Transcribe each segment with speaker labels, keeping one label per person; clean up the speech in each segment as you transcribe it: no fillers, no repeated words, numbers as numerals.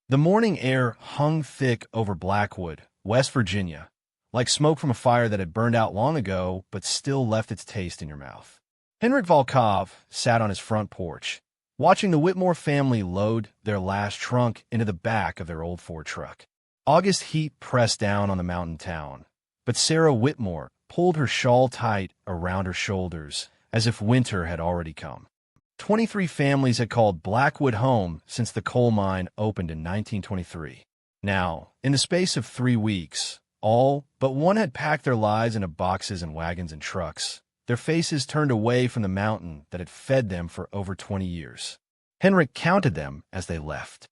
Speaker 1: The morning air hung thick over Blackwood, West Virginia, like smoke from a fire that had burned out long ago but still left its taste in your mouth. Henrik Volkov sat on his front porch, watching the Whitmore family load their last trunk into the back of their old Ford truck. August heat pressed down on the mountain town, but Sarah Whitmore pulled her shawl tight around her shoulders as if winter had already come. 23 families had called Blackwood home since the coal mine opened in 1923. Now, in the space of 3 weeks, all but one had packed their lives into boxes and wagons and trucks, their faces turned away from the mountain that had fed them for over 20 years. Henrik counted them as they left.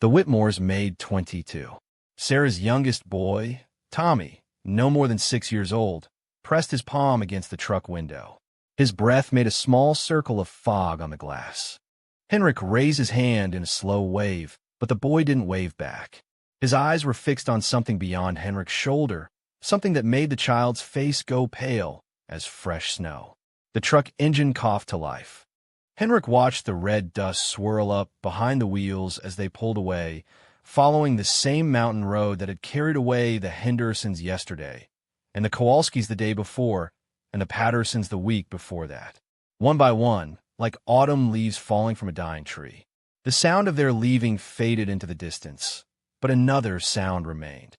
Speaker 1: The Whitmores made 22. Sarah's youngest boy, Tommy, no more than 6 years old, pressed his palm against the truck window. His breath made a small circle of fog on the glass. Henrik raised his hand in a slow wave, but the boy didn't wave back. His eyes were fixed on something beyond Henrik's shoulder, something that made the child's face go pale as fresh snow. The truck engine coughed to life. Henrik watched the red dust swirl up behind the wheels as they pulled away, following the same mountain road that had carried away the Hendersons yesterday, and the Kowalskis the day before, and the Pattersons the week before that. One by one, like autumn leaves falling from a dying tree. The sound of their leaving faded into the distance, but another sound remained.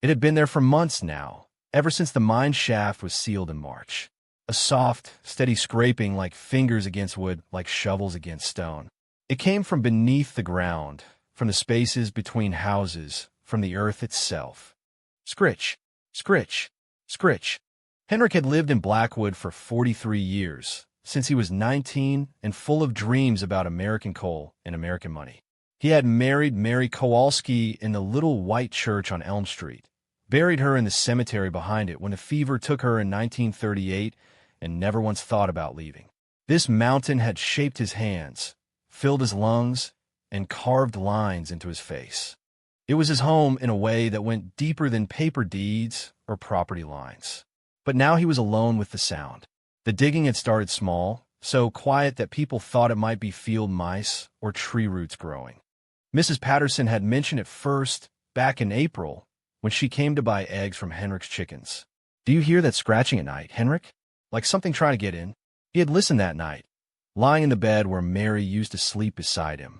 Speaker 1: It had been there for months now, ever since the mine shaft was sealed in March. A soft, steady scraping like fingers against wood, like shovels against stone. It came from beneath the ground, from the spaces between houses, from the earth itself. Scritch, scritch, scritch. Henrik had lived in Blackwood for 43 years, since he was 19 and full of dreams about American coal and American money. He had married Mary Kowalski in the little white church on Elm Street, buried her in the cemetery behind it when the fever took her in 1938, and never once thought about leaving. This mountain had shaped his hands, filled his lungs, and carved lines into his face. It was his home in a way that went deeper than paper deeds or property lines. But now he was alone with the sound. The digging had started small, so quiet that people thought it might be field mice or tree roots growing. Mrs. Patterson had mentioned it first back in April when she came to buy eggs from Henrik's chickens. "Do you hear that scratching at night, Henrik? Like something trying to get in?" He had listened that night, lying in the bed where Mary used to sleep beside him.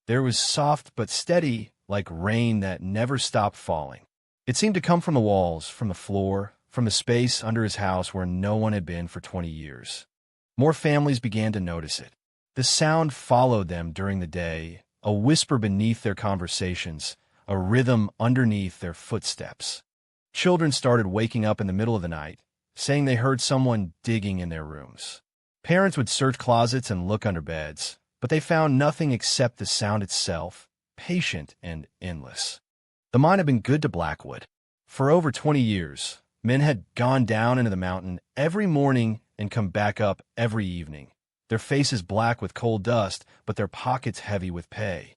Speaker 1: There was soft but steady, like rain that never stopped falling. It seemed to come from the walls, from the floor, from the space under his house where no one had been for 20 years. More families began to notice it. The sound followed them during the day, a whisper beneath their conversations, a rhythm underneath their footsteps. Children started waking up in the middle of the night, saying they heard someone digging in their rooms. Parents would search closets and look under beds, but they found nothing except the sound itself, patient and endless. The mine had been good to Blackwood. For over 20 years, men had gone down into the mountain every morning and come back up every evening, their faces black with coal dust, but their pockets heavy with pay.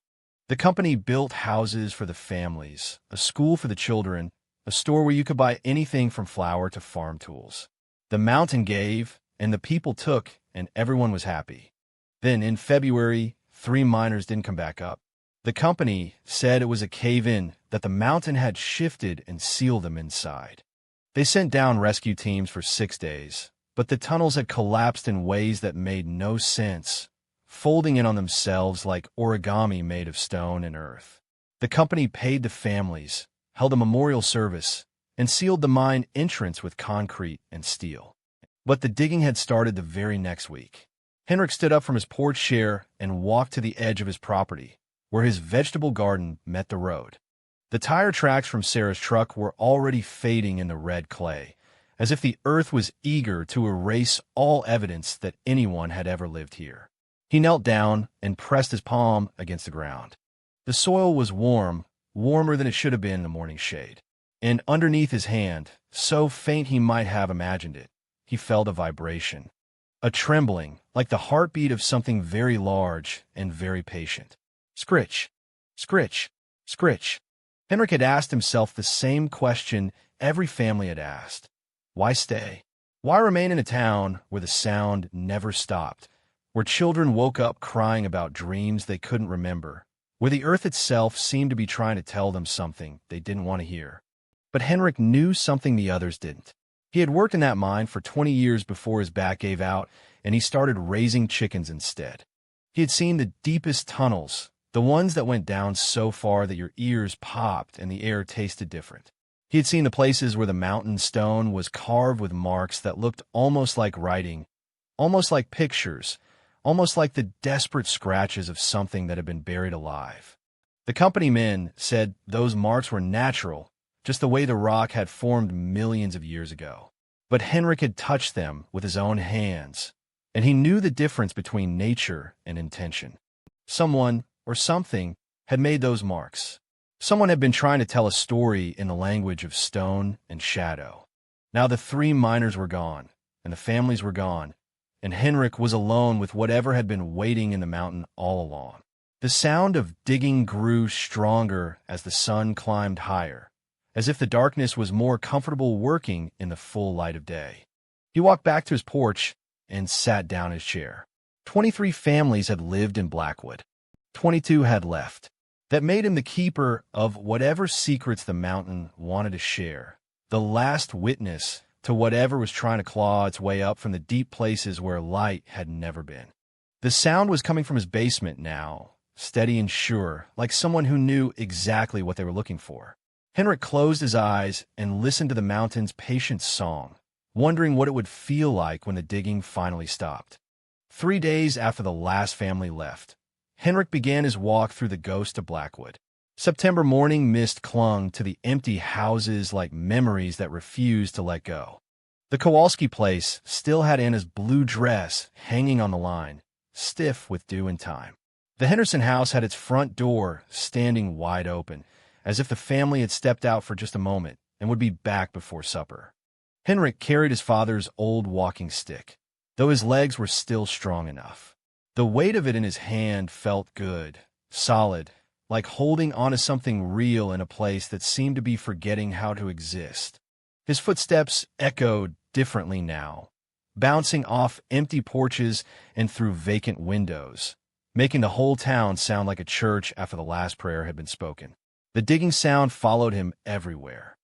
Speaker 1: The company built houses for the families, a school for the children, a store where you could buy anything from flour to farm tools. The mountain gave, and the people took, and everyone was happy. Then, in February, 3 miners didn't come back up. The company said it was a cave-in, that the mountain had shifted and sealed them inside. They sent down rescue teams for 6 days, but the tunnels had collapsed in ways that made no sense, folding in on themselves like origami made of stone and earth. The company paid the families, held a memorial service, and sealed the mine entrance with concrete and steel. But the digging had started the very next week. Henrik stood up from his porch chair and walked to the edge of his property, where his vegetable garden met the road. The tire tracks from Sarah's truck were already fading in the red clay, as if the earth was eager to erase all evidence that anyone had ever lived here. He knelt down and pressed his palm against the ground. The soil was warm, warmer than it should have been in the morning shade. And underneath his hand, so faint he might have imagined it, he felt a vibration, a trembling, like the heartbeat of something very large and very patient. Scritch, scritch, scritch. Henrik had asked himself the same question every family had asked. Why stay? Why remain in a town where the sound never stopped, where children woke up crying about dreams they couldn't remember, where the earth itself seemed to be trying to tell them something they didn't want to hear. But Henrik knew something the others didn't. He had worked in that mine for 20 years before his back gave out, and he started raising chickens instead. He had seen the deepest tunnels, the ones that went down so far that your ears popped and the air tasted different. He had seen the places where the mountain stone was carved with marks that looked almost like writing, almost like pictures, almost like the desperate scratches of something that had been buried alive. The company men said those marks were natural, just the way the rock had formed millions of years ago. But Henrik had touched them with his own hands, and he knew the difference between nature and intention. Someone, or something, had made those marks. Someone had been trying to tell a story in the language of stone and shadow. Now the 3 miners were gone, and the families were gone, and Henrik was alone with whatever had been waiting in the mountain all along. The sound of digging grew stronger as the sun climbed higher, as if the darkness was more comfortable working in the full light of day. He walked back to his porch and sat down in his chair. 23 families had lived in Blackwood. 22 had left. That made him the keeper of whatever secrets the mountain wanted to share, the last witness to whatever was trying to claw its way up from the deep places where light had never been. The sound was coming from his basement now, steady and sure, like someone who knew exactly what they were looking for. Henrik closed his eyes and listened to the mountain's patient song, wondering what it would feel like when the digging finally stopped. 3 days after the last family left, Henrik began his walk through the ghost of Blackwood. September morning mist clung to the empty houses like memories that refused to let go. The Kowalski place still had Anna's blue dress hanging on the line, stiff with dew and time. The Henderson house had its front door standing wide open, as if the family had stepped out for just a moment and would be back before supper. Henrik carried his father's old walking stick, though his legs were still strong enough. The weight of it in his hand felt good, solid, like holding onto something real in a place that seemed to be forgetting how to exist. His footsteps echoed differently now, bouncing off empty porches and through vacant windows, making the whole town sound like a church after the last prayer had been spoken. The digging sound followed him everywhere.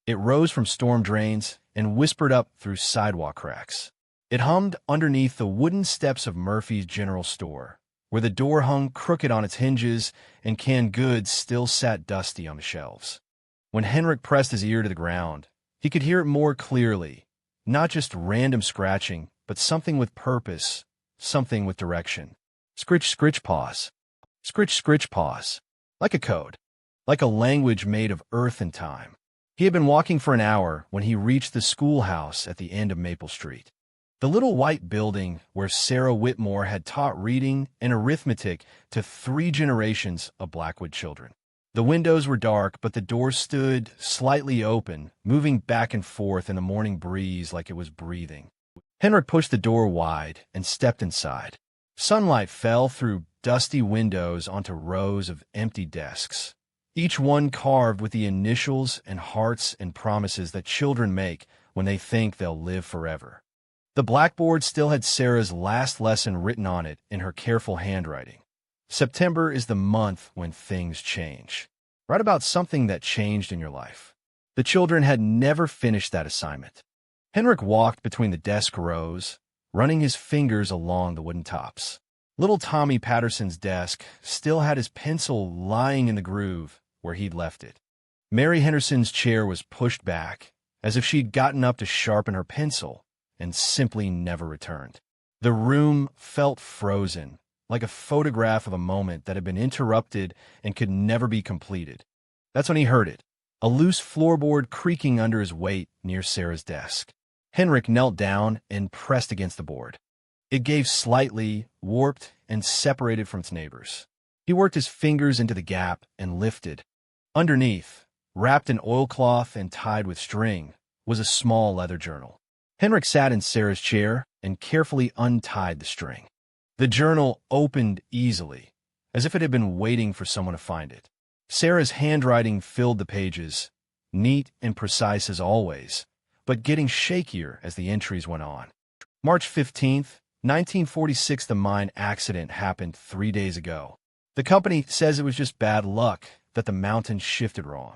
Speaker 1: It rose from storm drains and whispered up through sidewalk cracks. It hummed underneath the wooden steps of Murphy's General Store, where the door hung crooked on its hinges and canned goods still sat dusty on the shelves. When Henrik pressed his ear to the ground, he could hear it more clearly, not just random scratching, but something with purpose, something with direction. Scritch, scritch, pause. Scritch, scritch, pause. Like a code, like a language made of earth and time. He had been walking for an hour when he reached the schoolhouse at the end of Maple Street. The little white building where Sarah Whitmore had taught reading and arithmetic to 3 generations of Blackwood children. The windows were dark, but the door stood slightly open, moving back and forth in the morning breeze like it was breathing. Henrik pushed the door wide and stepped inside. Sunlight fell through dusty windows onto rows of empty desks, each one carved with the initials and hearts and promises that children make when they think they'll live forever. The blackboard still had Sarah's last lesson written on it in her careful handwriting. September is the month when things change. Write about something that changed in your life. The children had never finished that assignment. Henrik walked between the desk rows, running his fingers along the wooden tops. Little Tommy Patterson's desk still had his pencil lying in the groove where he'd left it. Mary Henderson's chair was pushed back, as if she'd gotten up to sharpen her pencil and simply never returned. The room felt frozen, like a photograph of a moment that had been interrupted and could never be completed. That's when he heard it, a loose floorboard creaking under his weight near Sarah's desk. Henrik knelt down and pressed against the board. It gave slightly, warped, and separated from its neighbors. He worked his fingers into the gap and lifted. Underneath, wrapped in oilcloth and tied with string, was a small leather journal. Henrik sat in Sarah's chair and carefully untied the string. The journal opened easily, as if it had been waiting for someone to find it. Sarah's handwriting filled the pages, neat and precise as always, but getting shakier as the entries went on. March 15th, 1946. The mine accident happened 3 days ago. The company says it was just bad luck that the mountain shifted wrong.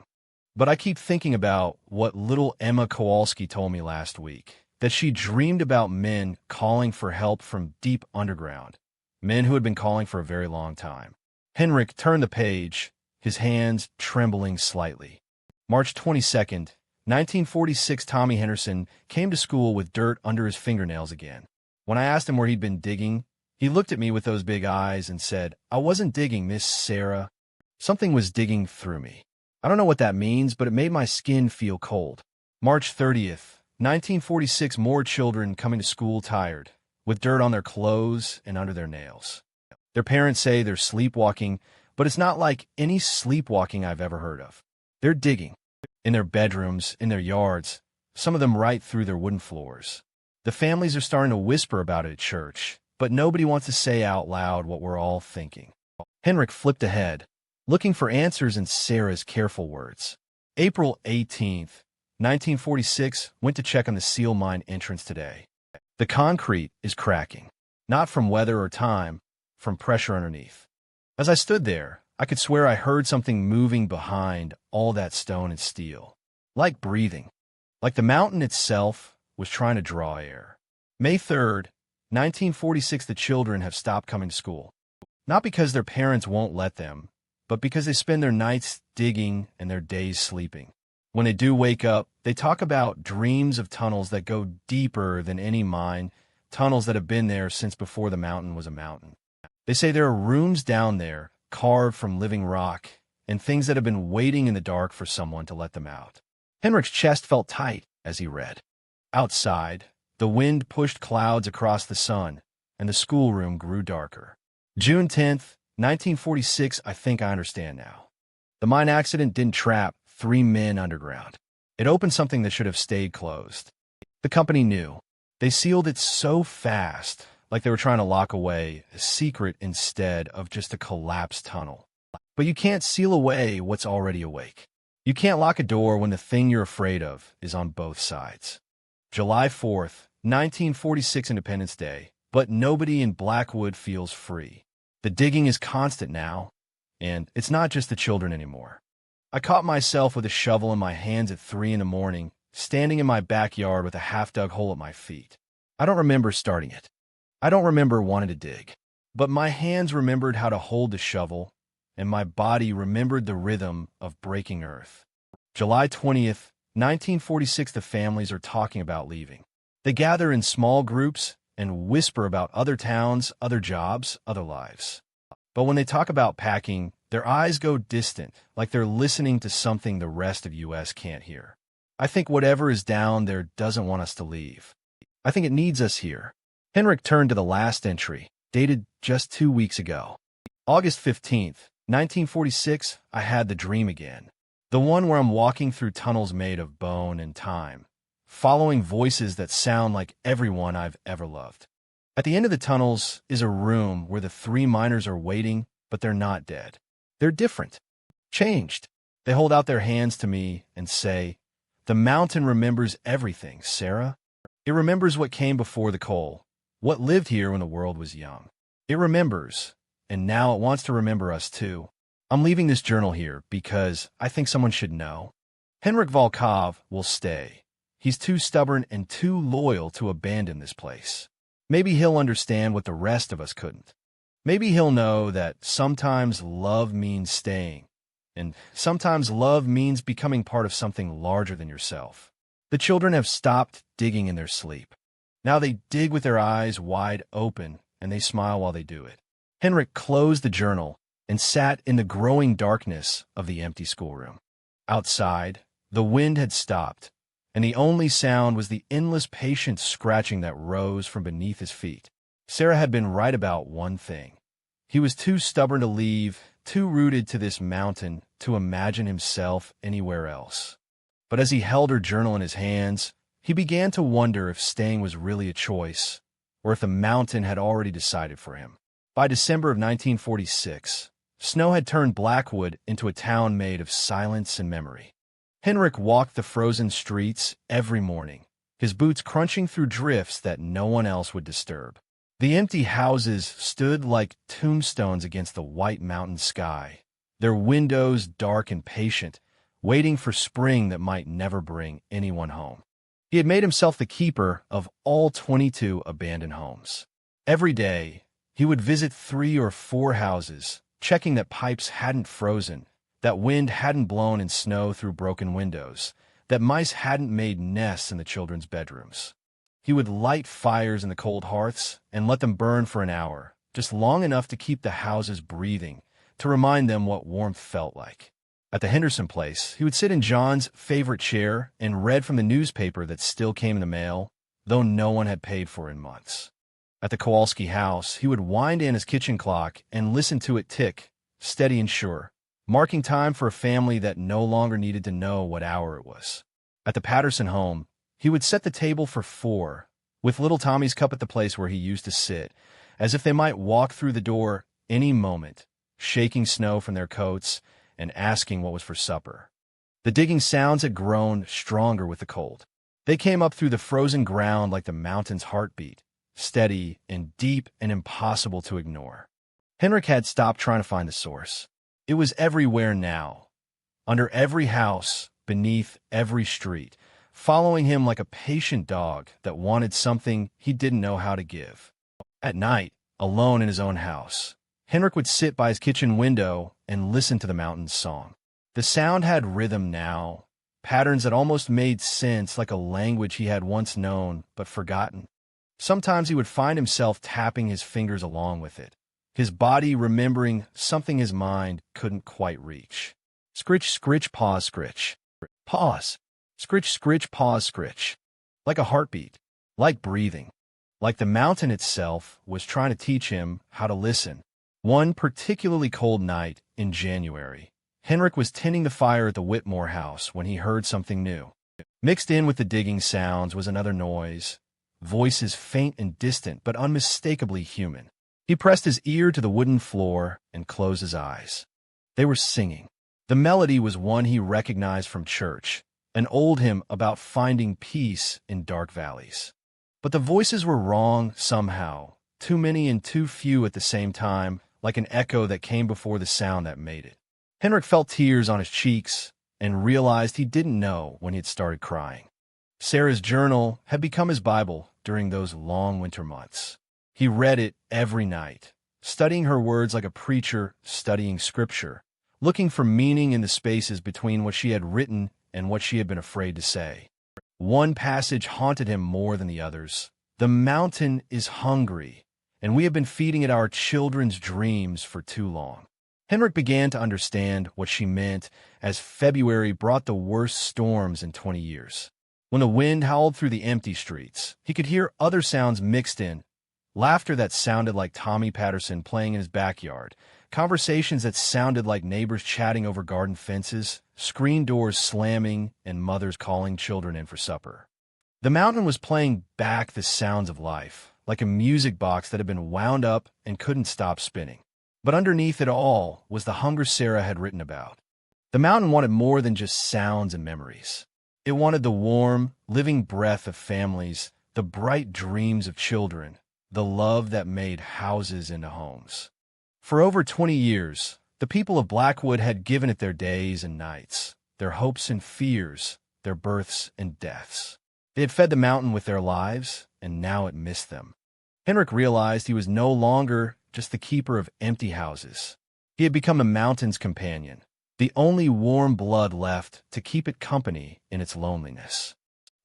Speaker 1: But I keep thinking about what little Emma Kowalski told me last week, that she dreamed about men calling for help from deep underground, men who had been calling for a very long time. Henrik turned the page, his hands trembling slightly. March 22nd, 1946. Tommy Henderson came to school with dirt under his fingernails again. When I asked him where he'd been digging, he looked at me with those big eyes and said, "I wasn't digging, Miss Sarah." Something was digging through me. I don't know what that means, but it made my skin feel cold. March 30th, 1946. More children coming to school tired, with dirt on their clothes and under their nails. Their parents say they're sleepwalking, but it's not like any sleepwalking I've ever heard of. They're digging. In their bedrooms, in their yards, some of them right through their wooden floors. The families are starting to whisper about it at church, but nobody wants to say out loud what we're all thinking. Henrik flipped ahead, looking for answers in Sarah's careful words. April 18th, 1946, went to check on the seal mine entrance today. The concrete is cracking, not from weather or time, from pressure underneath. As I stood there, I could swear I heard something moving behind all that stone and steel, like breathing, like the mountain itself was trying to draw air. May 3rd, 1946. The children have stopped coming to school, not because their parents won't let them, but because they spend their nights digging and their days sleeping. When they do wake up, they talk about dreams of tunnels that go deeper than any mine, tunnels that have been there since before the mountain was a mountain. They say there are rooms down there, carved from living rock, and things that have been waiting in the dark for someone to let them out. Henrik's chest felt tight as he read. Outside, the wind pushed clouds across the sun, and the schoolroom grew darker. June 10th, 1946. I think I understand now. The mine accident didn't trap 3 men underground. It opened something that should have stayed closed. The company knew. They sealed it so fast, like they were trying to lock away a secret instead of just a collapsed tunnel. But you can't seal away what's already awake. You can't lock a door when the thing you're afraid of is on both sides. July 4th, 1946, Independence Day, but nobody in Blackwood feels free. The digging is constant now, and it's not just the children anymore. I caught myself with a shovel in my hands at 3 in the morning, standing in my backyard with a half-dug hole at my feet. I don't remember starting it. I don't remember wanting to dig, but my hands remembered how to hold the shovel, and my body remembered the rhythm of breaking earth. July 20th, 1946. The families are talking about leaving. They gather in small groups and whisper about other towns, other jobs, other lives. But when they talk about packing, their eyes go distant, like they're listening to something the rest of U.S. can't hear. I think whatever is down there doesn't want us to leave. I think it needs us here. Henrik turned to the last entry, dated just 2 weeks ago. August 15th, 1946, I had the dream again. The one where I'm walking through tunnels made of bone and time, following voices that sound like everyone I've ever loved. At the end of the tunnels is a room where the 3 miners are waiting, but they're not dead. They're different, changed. They hold out their hands to me and say, "The mountain remembers everything, Sarah. It remembers what came before the coal, what lived here when the world was young. It remembers, and now it wants to remember us too. I'm leaving this journal here because I think someone should know. Henrik Volkov will stay. He's too stubborn and too loyal to abandon this place. Maybe he'll understand what the rest of us couldn't. Maybe he'll know that sometimes love means staying, and sometimes love means becoming part of something larger than yourself." The children have stopped digging in their sleep. Now they dig with their eyes wide open, and they smile while they do it. Henrik closed the journal and sat in the growing darkness of the empty schoolroom. Outside, the wind had stopped, and the only sound was the endless patient scratching that rose from beneath his feet. Sarah had been right about one thing. He was too stubborn to leave, too rooted to this mountain to imagine himself anywhere else. But as he held her journal in his hands, he began to wonder if staying was really a choice, or if the mountain had already decided for him. By December of 1946, snow had turned Blackwood into a town made of silence and memory. Henrik walked the frozen streets every morning, his boots crunching through drifts that no one else would disturb. The empty houses stood like tombstones against the white mountain sky, their windows dark and patient, waiting for spring that might never bring anyone home. He had made himself the keeper of all 22 abandoned homes. Every day, he would visit 3 or 4 houses, checking that pipes hadn't frozen, that wind hadn't blown in snow through broken windows, that mice hadn't made nests in the children's bedrooms. He would light fires in the cold hearths and let them burn for an hour, just long enough to keep the houses breathing, to remind them what warmth felt like. At the Henderson place, he would sit in John's favorite chair and read from the newspaper that still came in the mail, though no one had paid for in months. At the Kowalski house, he would wind in his kitchen clock and listen to it tick, steady and sure, marking time for a family that no longer needed to know what hour it was. At the Patterson home, he would set the table for 4, with little Tommy's cup at the place where he used to sit, as if they might walk through the door any moment, shaking snow from their coats and asking what was for supper. The digging sounds had grown stronger with the cold. They came up through the frozen ground like the mountain's heartbeat, steady and deep and impossible to ignore. Henrik had stopped trying to find the source. It was everywhere now, under every house, beneath every street, following him like a patient dog that wanted something he didn't know how to give. At night, alone in his own house, Henrik would sit by his kitchen window and listen to the mountain's song. The sound had rhythm now, patterns that almost made sense, like a language he had once known but forgotten. Sometimes he would find himself tapping his fingers along with it, his body remembering something his mind couldn't quite reach. Scritch, scritch, pause, scritch. Pause. Scritch, scritch, pause, scritch. Like a heartbeat, like breathing, like the mountain itself was trying to teach him how to listen. One particularly cold night in January, Henrik was tending the fire at the Whitmore house when he heard something new. Mixed in with the digging sounds was another noise, voices faint and distant but unmistakably human. He pressed his ear to the wooden floor and closed his eyes. They were singing. The melody was one he recognized from church, an old hymn about finding peace in dark valleys. But the voices were wrong somehow, too many and too few at the same time, like an echo that came before the sound that made it. Henrik felt tears on his cheeks and realized he didn't know when he had started crying. Sarah's journal had become his Bible during those long winter months. He read it every night, studying her words like a preacher studying scripture, looking for meaning in the spaces between what she had written and what she had been afraid to say. One passage haunted him more than the others. The mountain is hungry, and we have been feeding it our children's dreams for too long. Henrik began to understand what she meant as February brought the worst storms in 20 years. When the wind howled through the empty streets, he could hear other sounds mixed in, laughter that sounded like Tommy Patterson playing in his backyard, conversations that sounded like neighbors chatting over garden fences, screen doors slamming, and mothers calling children in for supper. The mountain was playing back the sounds of life, like a music box that had been wound up and couldn't stop spinning. But underneath it all was the hunger Sarah had written about. The mountain wanted more than just sounds and memories. It wanted the warm, living breath of families, the bright dreams of children, the love that made houses into homes. For over 20 years, the people of Blackwood had given it their days and nights, their hopes and fears, their births and deaths. They had fed the mountain with their lives, and now it missed them. Henrik realized he was no longer just the keeper of empty houses. He had become the mountain's companion, the only warm blood left to keep it company in its loneliness.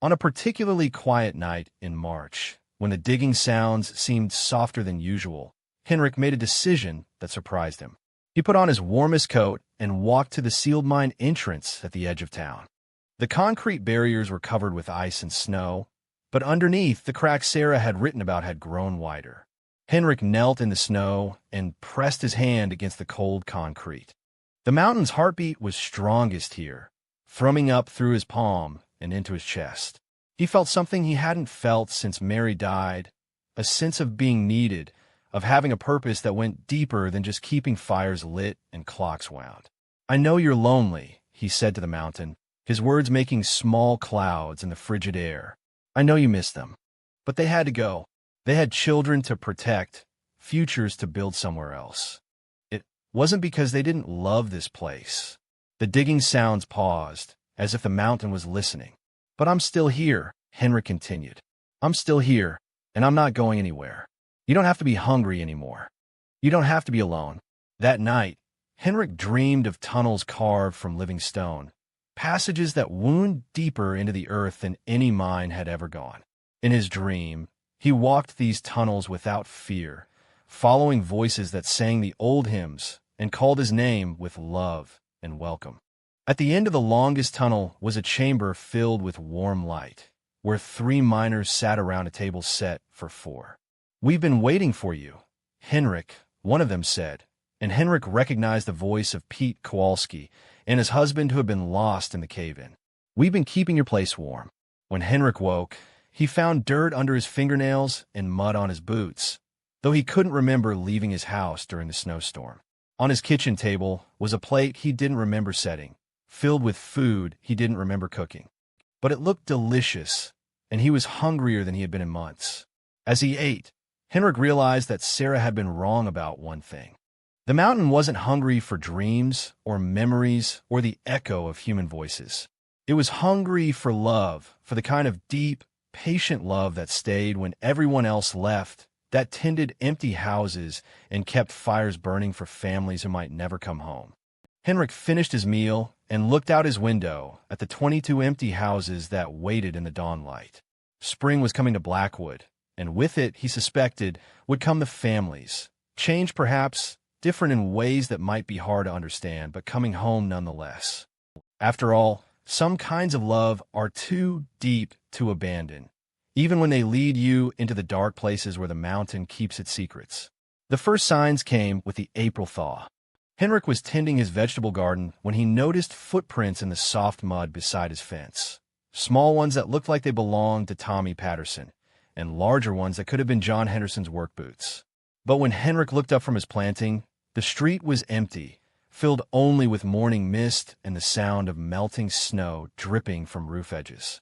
Speaker 1: On a particularly quiet night in March, when the digging sounds seemed softer than usual, Henrik made a decision that surprised him. He put on his warmest coat and walked to the sealed mine entrance at the edge of town. The concrete barriers were covered with ice and snow, but underneath, the cracks Sarah had written about had grown wider. Henrik knelt in the snow and pressed his hand against the cold concrete. The mountain's heartbeat was strongest here, thrumming up through his palm and into his chest. He felt something he hadn't felt since Mary died, a sense of being needed, of having a purpose that went deeper than just keeping fires lit and clocks wound. "I know you're lonely," he said to the mountain, his words making small clouds in the frigid air. "I know you miss them. But they had to go. They had children to protect, futures to build somewhere else. It wasn't because they didn't love this place. The digging sounds paused, as if the mountain was listening. "But I'm still here," Henrik continued. "I'm still here, and I'm not going anywhere. You don't have to be hungry anymore. You don't have to be alone." That night, Henrik dreamed of tunnels carved from living stone, passages that wound deeper into the earth than any mine had ever gone. In his dream, he walked these tunnels without fear, following voices that sang the old hymns and called his name with love and welcome. At the end of the longest tunnel was a chamber filled with warm light, where 3 miners sat around a table set for 4. "We've been waiting for you," Henrik, one of them said, and Henrik recognized the voice of Pete Kowalski and his husband who had been lost in the cave-in. "We've been keeping your place warm." When Henrik woke, he found dirt under his fingernails and mud on his boots, though he couldn't remember leaving his house during the snowstorm. On his kitchen table was a plate he didn't remember setting, filled with food he didn't remember cooking. But it looked delicious, and he was hungrier than he had been in months. As he ate, Henrik realized that Sarah had been wrong about one thing. The mountain wasn't hungry for dreams or memories or the echo of human voices. It was hungry for love, for the kind of deep, patient love that stayed when everyone else left, that tended empty houses and kept fires burning for families who might never come home. Henrik finished his meal and looked out his window at the 22 empty houses that waited in the dawn light. Spring was coming to Blackwood, and with it, he suspected, would come the families. Change, perhaps, different in ways that might be hard to understand, but coming home nonetheless. After all, some kinds of love are too deep to abandon, even when they lead you into the dark places where the mountain keeps its secrets. The first signs came with the April thaw. Henrik was tending his vegetable garden when he noticed footprints in the soft mud beside his fence. Small ones that looked like they belonged to Tommy Patterson, and larger ones that could have been John Henderson's work boots. But when Henrik looked up from his planting, the street was empty, filled only with morning mist and the sound of melting snow dripping from roof edges.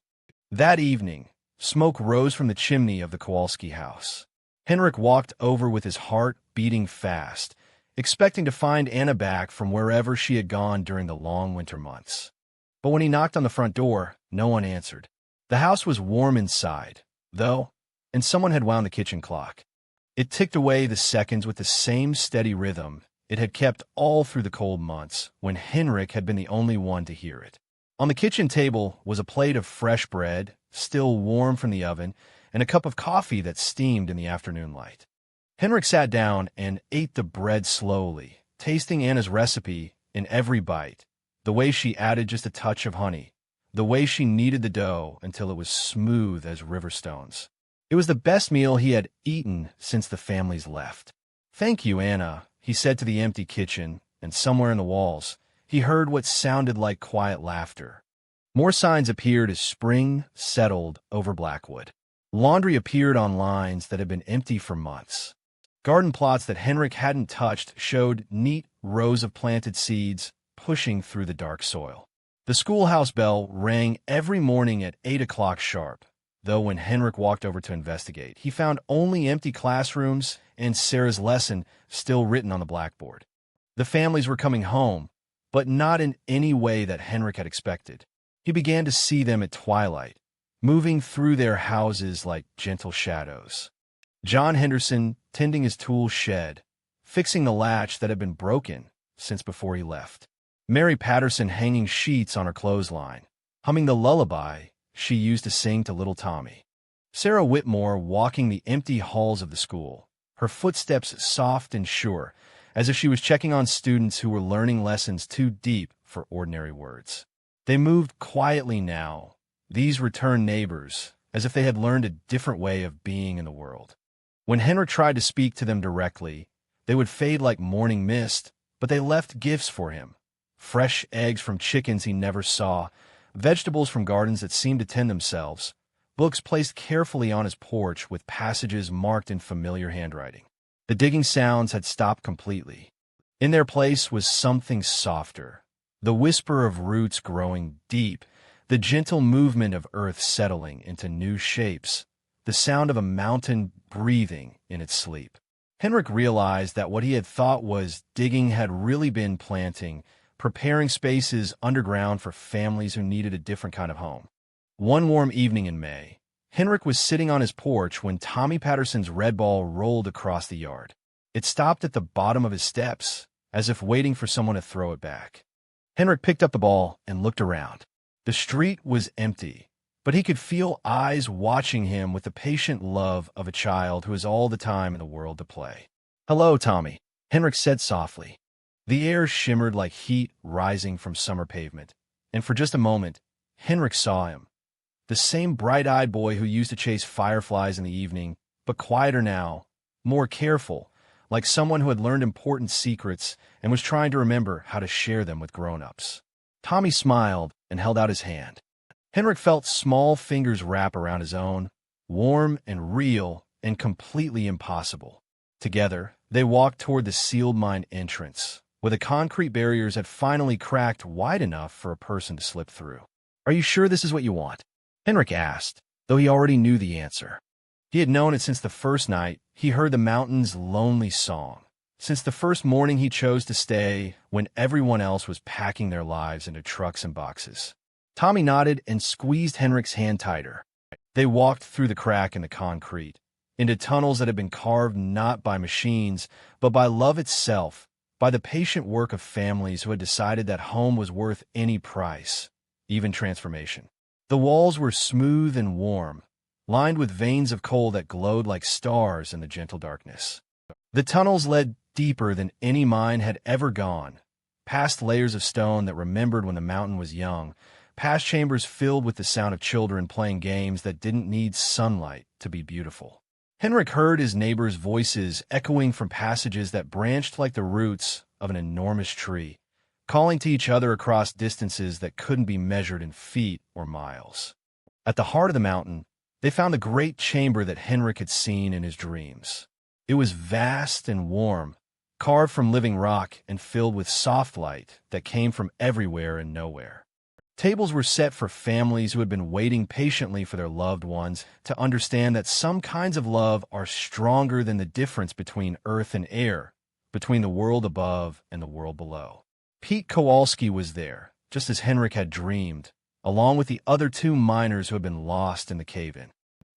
Speaker 1: That evening, smoke rose from the chimney of the Kowalski house. Henrik walked over with his heart beating fast, expecting to find Anna back from wherever she had gone during the long winter months. But when he knocked on the front door, no one answered. The house was warm inside, though, and someone had wound the kitchen clock. It ticked away the seconds with the same steady rhythm it had kept all through the cold months when Henrik had been the only one to hear it. On the kitchen table was a plate of fresh bread, still warm from the oven, and a cup of coffee that steamed in the afternoon light. Henrik sat down and ate the bread slowly, tasting Anna's recipe in every bite, the way she added just a touch of honey, the way she kneaded the dough until it was smooth as river stones. It was the best meal he had eaten since the families left. "Thank you, Anna," he said to the empty kitchen, and somewhere in the walls, he heard what sounded like quiet laughter. More signs appeared as spring settled over Blackwood. Laundry appeared on lines that had been empty for months. Garden plots that Henrik hadn't touched showed neat rows of planted seeds pushing through the dark soil. The schoolhouse bell rang every morning at 8 o'clock sharp, though when Henrik walked over to investigate, he found only empty classrooms and Sarah's lesson still written on the blackboard. The families were coming home, but not in any way that Henrik had expected. He began to see them at twilight, moving through their houses like gentle shadows. John Henderson tending his tool shed, fixing the latch that had been broken since before he left. Mary Patterson hanging sheets on her clothesline, humming the lullaby she used to sing to little Tommy. Sarah Whitmore walking the empty halls of the school, her footsteps soft and sure, as if she was checking on students who were learning lessons too deep for ordinary words. They moved quietly now, these returned neighbors, as if they had learned a different way of being in the world. When Henrik tried to speak to them directly, they would fade like morning mist, but they left gifts for him. Fresh eggs from chickens he never saw, vegetables from gardens that seemed to tend themselves, books placed carefully on his porch with passages marked in familiar handwriting. The digging sounds had stopped completely. In their place was something softer, the whisper of roots growing deep, the gentle movement of earth settling into new shapes, the sound of a mountain breathing in its sleep. Henrik realized that what he had thought was digging had really been planting, preparing spaces underground for families who needed a different kind of home. One warm evening in May, Henrik was sitting on his porch when Tommy Patterson's red ball rolled across the yard. It stopped at the bottom of his steps, as if waiting for someone to throw it back. Henrik picked up the ball and looked around. The street was empty, but he could feel eyes watching him with the patient love of a child who has all the time in the world to play. "Hello, Tommy," Henrik said softly. The air shimmered like heat rising from summer pavement, and for just a moment, Henrik saw him. The same bright-eyed boy who used to chase fireflies in the evening, but quieter now, more careful, like someone who had learned important secrets and was trying to remember how to share them with grown-ups. Tommy smiled and held out his hand. Henrik felt small fingers wrap around his own, warm and real and completely impossible. Together, they walked toward the sealed mine entrance, where the concrete barriers had finally cracked wide enough for a person to slip through. "Are you sure this is what you want?" Henrik asked, though he already knew the answer. He had known it since the first night he heard the mountain's lonely song, since the first morning he chose to stay when everyone else was packing their lives into trucks and boxes. Tommy nodded and squeezed Henrik's hand tighter. They walked through the crack in the concrete, into tunnels that had been carved not by machines, but by love itself, by the patient work of families who had decided that home was worth any price, even transformation. The walls were smooth and warm, lined with veins of coal that glowed like stars in the gentle darkness. The tunnels led deeper than any mine had ever gone, past layers of stone that remembered when the mountain was young, past chambers filled with the sound of children playing games that didn't need sunlight to be beautiful. Henrik heard his neighbors' voices echoing from passages that branched like the roots of an enormous tree, calling to each other across distances that couldn't be measured in feet or miles. At the heart of the mountain, they found the great chamber that Henrik had seen in his dreams. It was vast and warm, carved from living rock and filled with soft light that came from everywhere and nowhere. Tables were set for families who had been waiting patiently for their loved ones to understand that some kinds of love are stronger than the difference between earth and air, between the world above and the world below. Pete Kowalski was there, just as Henrik had dreamed, along with the other two miners who had been lost in the cave-in.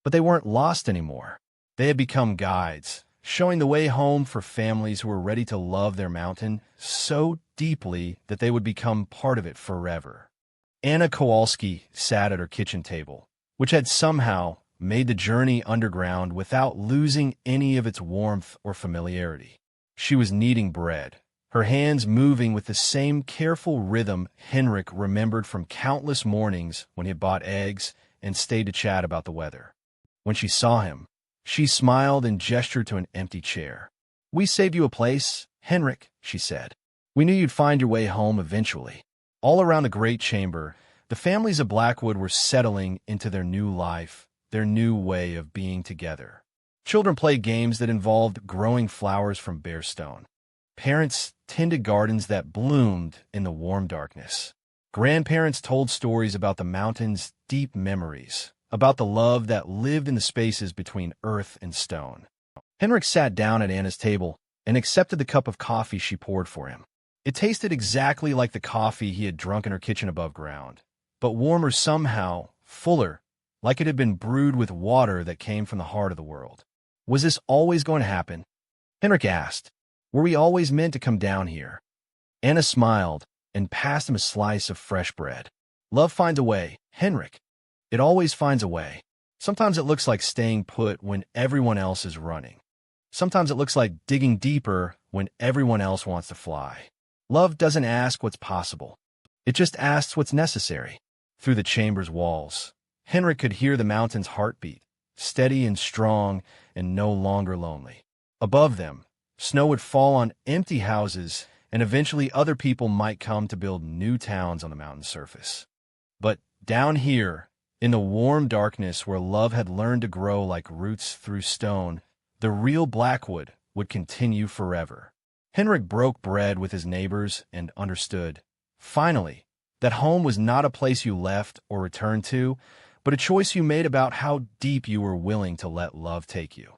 Speaker 1: But they weren't lost anymore. They had become guides, showing the way home for families who were ready to love their mountain so deeply that they would become part of it forever. Anna Kowalski sat at her kitchen table, which had somehow made the journey underground without losing any of its warmth or familiarity. She was kneading bread, her hands moving with the same careful rhythm Henrik remembered from countless mornings when he had bought eggs and stayed to chat about the weather. When she saw him, she smiled and gestured to an empty chair. "We saved you a place, Henrik," she said. "We knew you'd find your way home eventually." All around the great chamber, the families of Blackwood were settling into their new life, their new way of being together. Children played games that involved growing flowers from bare stone. Parents tended gardens that bloomed in the warm darkness. Grandparents told stories about the mountain's deep memories, about the love that lived in the spaces between earth and stone. Henrik sat down at Anna's table and accepted the cup of coffee she poured for him. It tasted exactly like the coffee he had drunk in her kitchen above ground, but warmer somehow, fuller, like it had been brewed with water that came from the heart of the world. Was this always going to happen? Henrik asked. Were we always meant to come down here? Anna smiled and passed him a slice of fresh bread. Love finds a way, Henrik. It always finds a way. Sometimes it looks like staying put when everyone else is running. Sometimes it looks like digging deeper when everyone else wants to fly. Love doesn't ask what's possible. It just asks what's necessary. Through the chamber's walls, Henrik could hear the mountain's heartbeat, steady and strong and no longer lonely. Above them, snow would fall on empty houses, and eventually other people might come to build new towns on the mountain's surface. But down here, in the warm darkness where love had learned to grow like roots through stone, the real Blackwood would continue forever. Henrik broke bread with his neighbors and understood, finally, that home was not a place you left or returned to, but a choice you made about how deep you were willing to let love take you.